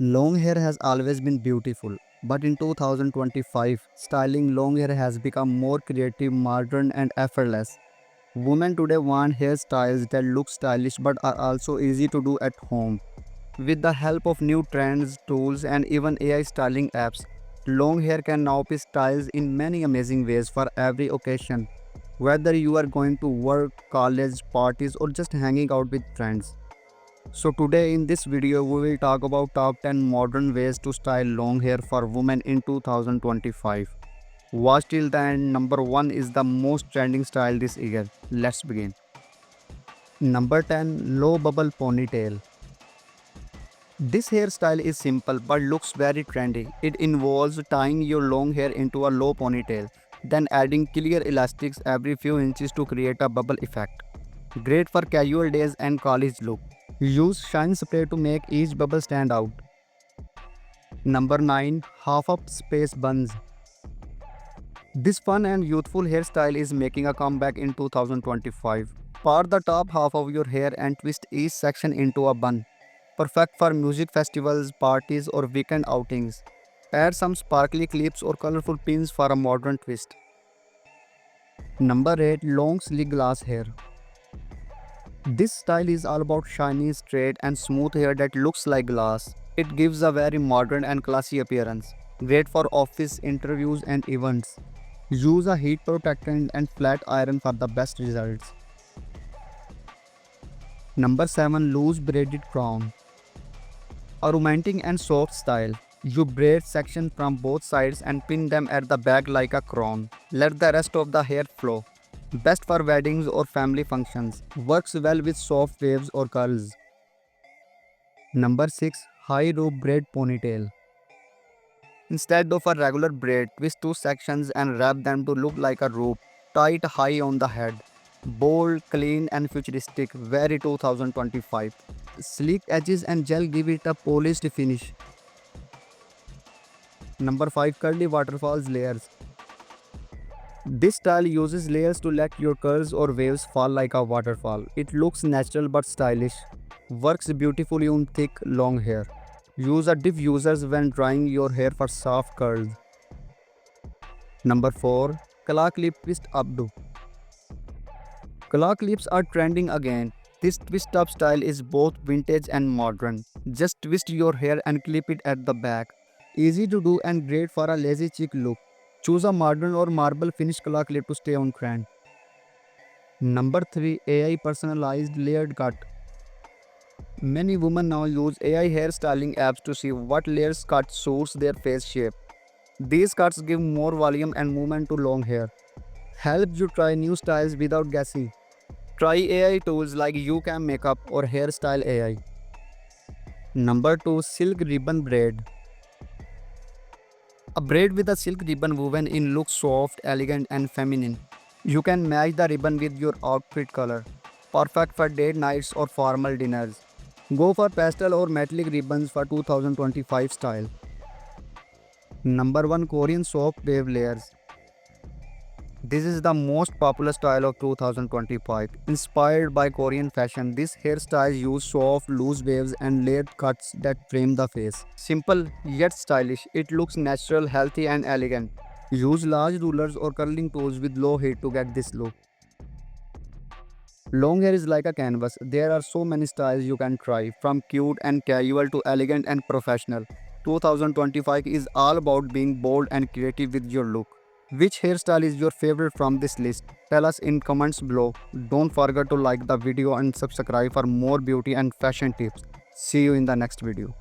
Long hair has always been beautiful, but in 2025, styling long hair has become more creative, modern, and effortless. Women today want hairstyles that look stylish but are also easy to do at home. With the help of new trends, tools, and even AI styling apps, long hair can now be styled in many amazing ways for every occasion. Whether you are going to work, college, parties, or just hanging out with friends. So today in this video we will talk about top 10 modern ways to style long hair for women in 2025. Watch till the end. Number 1 is the most trending style this year. Let's begin. Number 10, low bubble ponytail. This hairstyle is simple but looks very trendy. It involves tying your long hair into a low ponytail, then adding clear elastics every few inches to create a bubble effect. Great for casual days and college look. Use shine spray to make each bubble stand out. Number 9, half up space buns. This fun and youthful hairstyle is making a comeback in 2025. Part the top half of your hair and twist each section into a bun. Perfect for music festivals, parties, or weekend outings. Add some sparkly clips or colorful pins for a modern twist. Number 8, long sleek glass hair. This style is all about shiny, straight, and smooth hair that looks like glass. It gives a very modern and classy appearance. Great for office interviews and events. Use a heat protectant and flat iron for the best results. Number 7, loose braided crown. A romantic and soft style. You braid sections from both sides and pin them at the back like a crown. Let the rest of the hair flow. Best for weddings or family functions. Works well with soft waves or curls. Number 6, high rope braid ponytail. Instead of a regular braid, twist two sections and wrap them to look like a rope. Tie it high on the head. Bold, clean, and futuristic. Very 2025. Sleek edges and gel give it a polished finish. Number 5, curly waterfalls layers. This style uses layers to let your curls or waves fall like a waterfall. It looks natural but stylish. Works beautifully on thick, long hair. Use a diffusers when drying your hair for soft curls. Number 4, claw clip twist updo. Claw clips are trending again. This twist up style is both vintage and modern. Just twist your hair and clip it at the back. Easy to do and great for a lazy chic look. Choose a modern or marble finish claw clip to stay on trend. Number 3, AI personalized layered cut. Many women now use AI hairstyling apps to see what layers cut suits their face shape. These cuts give more volume and movement to long hair. Helps you try new styles without guessing. Try AI tools like YouCam Makeup or Hairstyle AI. Number 2, silk ribbon braid. A braid with a silk ribbon woven in looks soft, elegant, and feminine. You can match the ribbon with your outfit color. Perfect for date nights or formal dinners. Go for pastel or metallic ribbons for 2025 style. Number 1, Korean soft wave layers. This is the most popular style of 2025. Inspired by Korean fashion, this hairstyle uses soft, loose waves and layered cuts that frame the face. Simple yet stylish, it looks natural, healthy, and elegant. Use large rulers or curling tools with low heat to get this look. Long hair is like a canvas. There are so many styles you can try, from cute and casual to elegant and professional. 2025 is all about being bold and creative with your look. Which hairstyle is your favorite from this list? Tell us in comments below. Don't forget to like the video and subscribe for more beauty and fashion tips. See you in the next video.